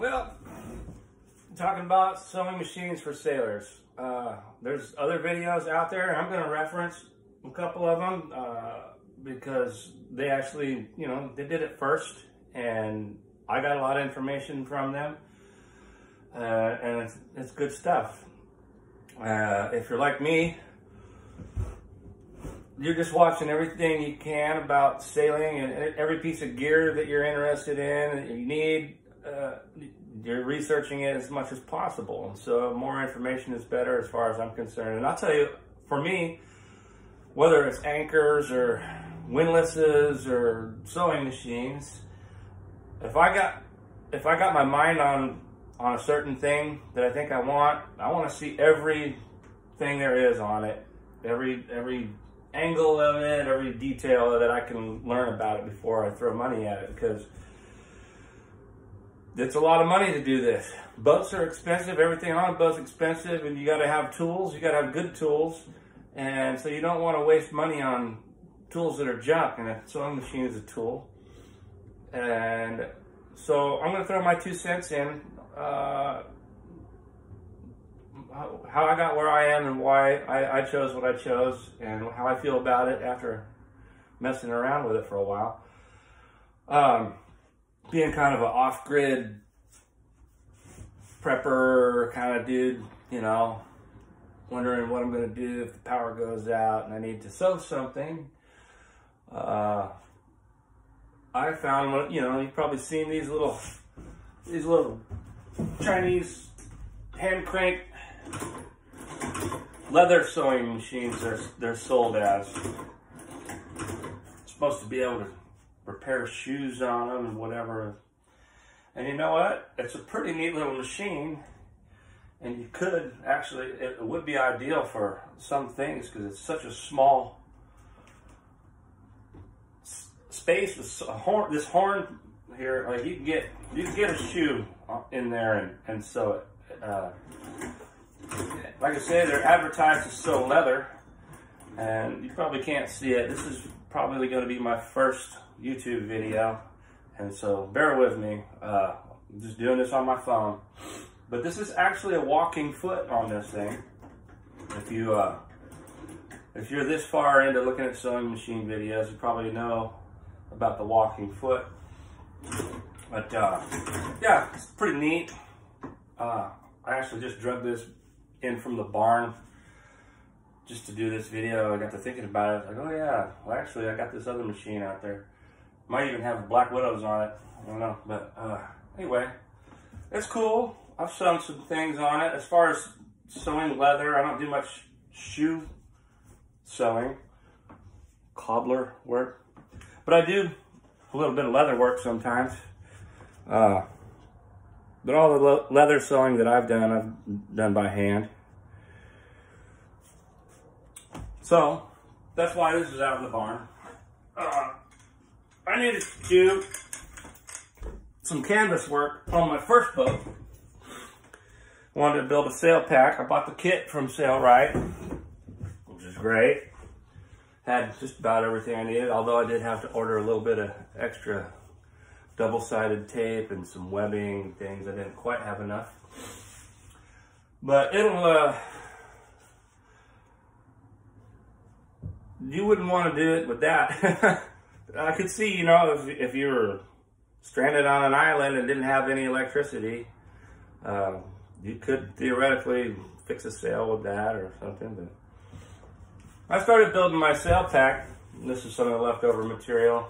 Well, talking about sewing machines for sailors. There's other videos out there. I'm going to reference a couple of them because they actually, they did it first, and I got a lot of information from them, and it's good stuff. If you're like me, you're just watching everything you can about sailing, and every piece of gear that you're interested in, that you need, you're researching it as much as possible. And so more information is better as far as I'm concerned. And I'll tell you, for me, whether it's anchors or windlasses or sewing machines, if I got my mind on a certain thing that I think I want to see everything there is on it, every angle of it, every detail that I can learn about it before I throw money at it, because it's a lot of money to do this. Boats are expensive, everything on a boat's expensive, and you got to have tools, you got to have good tools, and so you don't want to waste money on tools that are junk, and a sewing machine is a tool. And so I'm going to throw my 2 cents in, how I got where I am and why I chose what I chose, and how I feel about it after messing around with it for a while. Being kind of an off-grid prepper kind of dude, wondering what I'm going to do if the power goes out and I need to sew something. I found, you've probably seen these little Chinese hand crank leather sewing machines they're sold as. It's supposed to be able to repair shoes on them and whatever. And you know what? It's a pretty neat little machine, and you could actually, it would be ideal for some things because it's such a small space. This horn here, like you can get a shoe in there and sew it. Like I said, they're advertised to sew leather, and you probably can't see it. This is probably going to be my first YouTube video, and so bear with me. I'm just doing this on my phone, but this is actually a walking foot on this thing. If you're this far into looking at sewing machine videos, you probably know about the walking foot. But yeah, it's pretty neat. I actually just drug this in from the barn just to do this video. I got to thinking about it. I was like, oh yeah, well actually I got this other machine out there. Might even have Black Widows on it. I don't know. But anyway, it's cool. I've sewn some things on it. As far as sewing leather, I don't do much shoe sewing, cobbler work. But I do a little bit of leather work sometimes. But all the leather sewing that I've done by hand. So that's why this is out in the barn. I needed to do some canvas work on my first boat. Wanted to build a sail pack. I bought the kit from Sailrite, which is great. Had just about everything I needed, although I did have to order a little bit of extra double-sided tape and some webbing and things. I didn't quite have enough. But it'll, you wouldn't want to do it with that. I could see, if you were stranded on an island and didn't have any electricity, you could theoretically fix a sail with that or something. But I started building my sail pack. This is some of the leftover material.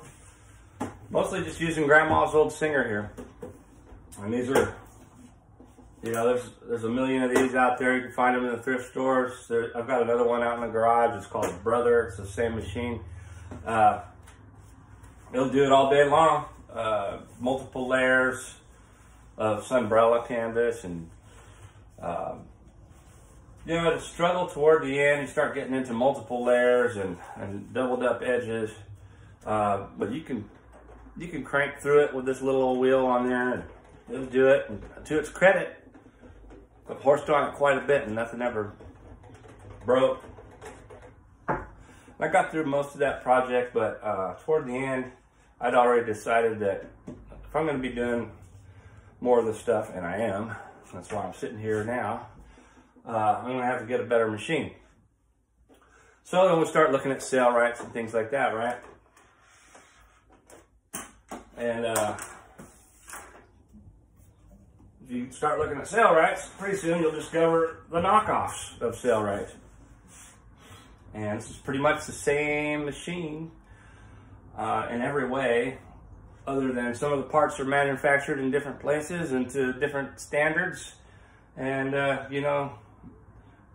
Mostly just using Grandma's old Singer here. And these are, there's a million of these out there. You can find them in the thrift stores. I've got another one out in the garage. It's called Brother. It's the same machine. It'll do it all day long. Multiple layers of sunbrella canvas, and the struggle toward the end, you start getting into multiple layers and doubled up edges. But you can crank through it with this little old wheel on there, and it'll do it. And to its credit, I've horsed on it quite a bit, and nothing ever broke. I got through most of that project, but toward the end, I'd already decided that if I'm going to be doing more of this stuff, and I am. That's why I'm sitting here now. I'm gonna have to get a better machine. So then we'll start looking at sail rights and things like that, right? And if you start looking at sail rights, pretty soon you'll discover the knockoffs of sail rights. And this is pretty much the same machine in every way, other than some of the parts are manufactured in different places and to different standards. And you know,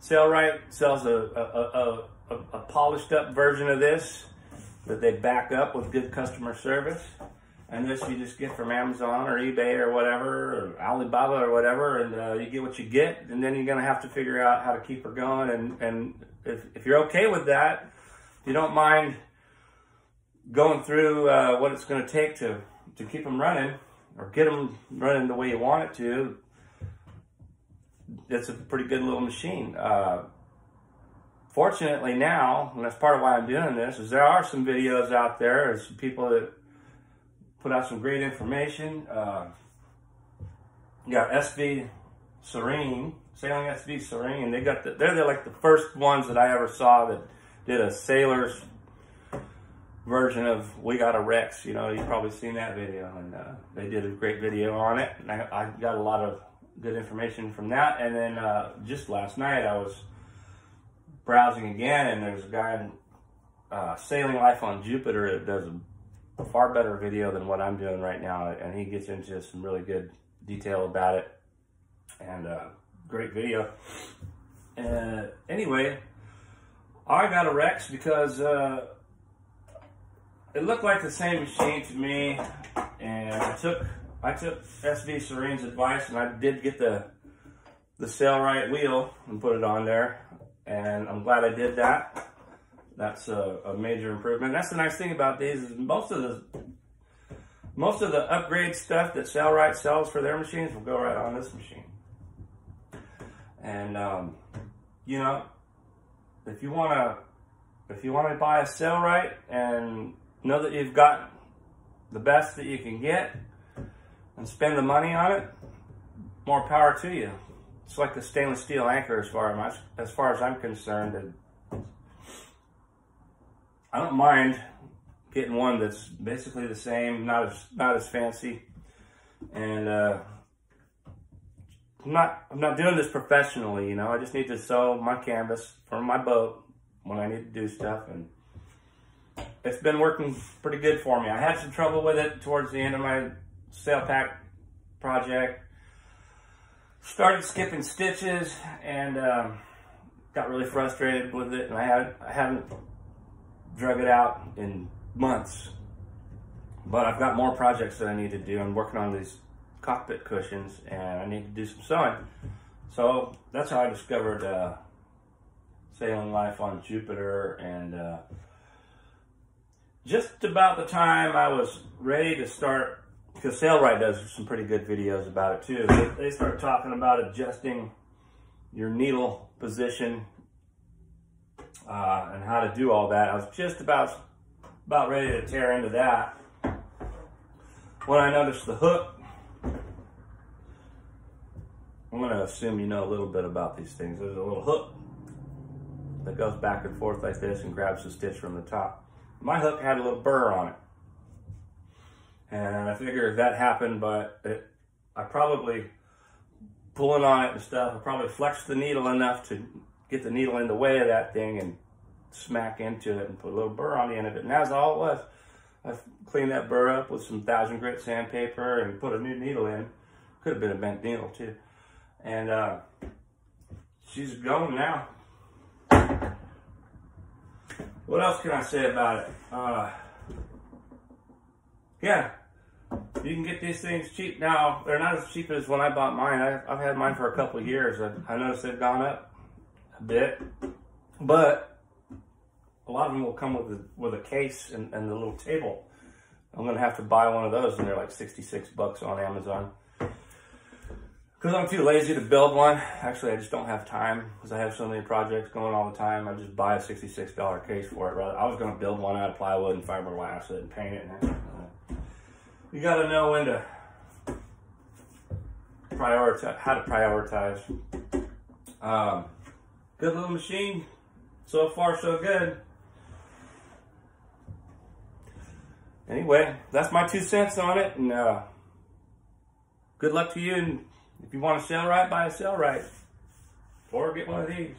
Sailrite sells a polished up version of this that they back up with good customer service. And this you just get from Amazon or eBay or whatever, or Alibaba or whatever, and you get what you get, and then you're gonna have to figure out how to keep her going. And if you're okay with that, if you don't mind going through what it's gonna take to keep them running, or get them running the way you want it to, it's a pretty good little machine. Fortunately now, and that's part of why I'm doing this, is there are some videos out there. There's some people that put out some great information. You got SV Serene, Sailing SV Serene. They're like the first ones that I ever saw that did a sailor's version of We Got a Rex. You know, you've probably seen that video, and they did a great video on it. And I got a lot of good information from that. And then just last night I was browsing again, and there's a guy in Sailing Life on Jupiter that does a far better video than what I'm doing right now, and he gets into some really good detail about it, and great video. Anyway, I got a Rex because it looked like the same machine to me, and I took SV Serene's advice, and I did get the Sailrite wheel and put it on there, and I'm glad I did that. That's a major improvement. That's the nice thing about these is most of the upgrade stuff that Sailrite sells for their machines will go right on this machine. And you know, if you want to buy a Sailrite and know that you've got the best that you can get and spend the money on it, more power to you. It's like the stainless steel anchor as far as I'm concerned. I don't mind getting one that's basically the same, not as fancy, and I'm not doing this professionally. You know, I just need to sew my canvas for my boat when I need to do stuff, and it's been working pretty good for me. I had some trouble with it towards the end of my sail pack project. Started skipping stitches and got really frustrated with it, and I haven't drug it out in months. But I've got more projects that I need to do. I'm working on these cockpit cushions, and I need to do some sewing. So that's how I discovered Sailing Life on Jupiter, and just about the time I was ready to start, because Sailrite does some pretty good videos about it too. They start talking about adjusting your needle position and how to do all that. I was just about ready to tear into that when I noticed the hook. I'm going to assume you know a little bit about these things. There's a little hook that goes back and forth like this and grabs the stitch from the top. My hook had a little burr on it, and I figured if that happened, I probably pulling on it and stuff, I probably flexed the needle enough to get the needle in the way of that thing and smack into it and put a little burr on the end of it. And that's all it was. I cleaned that burr up with some 1000 grit sandpaper and put a new needle in. Could have been a bent needle too. And she's going now. What else can I say about it? Yeah, you can get these things cheap now. They're not as cheap as when I bought mine. I've had mine for a couple of years. I noticed they've gone up a bit, but a lot of them will come with a case and the little table. I'm gonna have to buy one of those, and they're like 66 bucks on Amazon. Because I'm too lazy to build one. Actually, I just don't have time because I have so many projects going all the time. I just buy a $66 case for it. Rather, I was going to build one out of plywood and fiberglass it and paint it. You got to know when to how to prioritize. Good little machine. So far, so good. Anyway, that's my 2 cents on it, and good luck to you. And if you want to sell right, buy a sell right, or get one of these.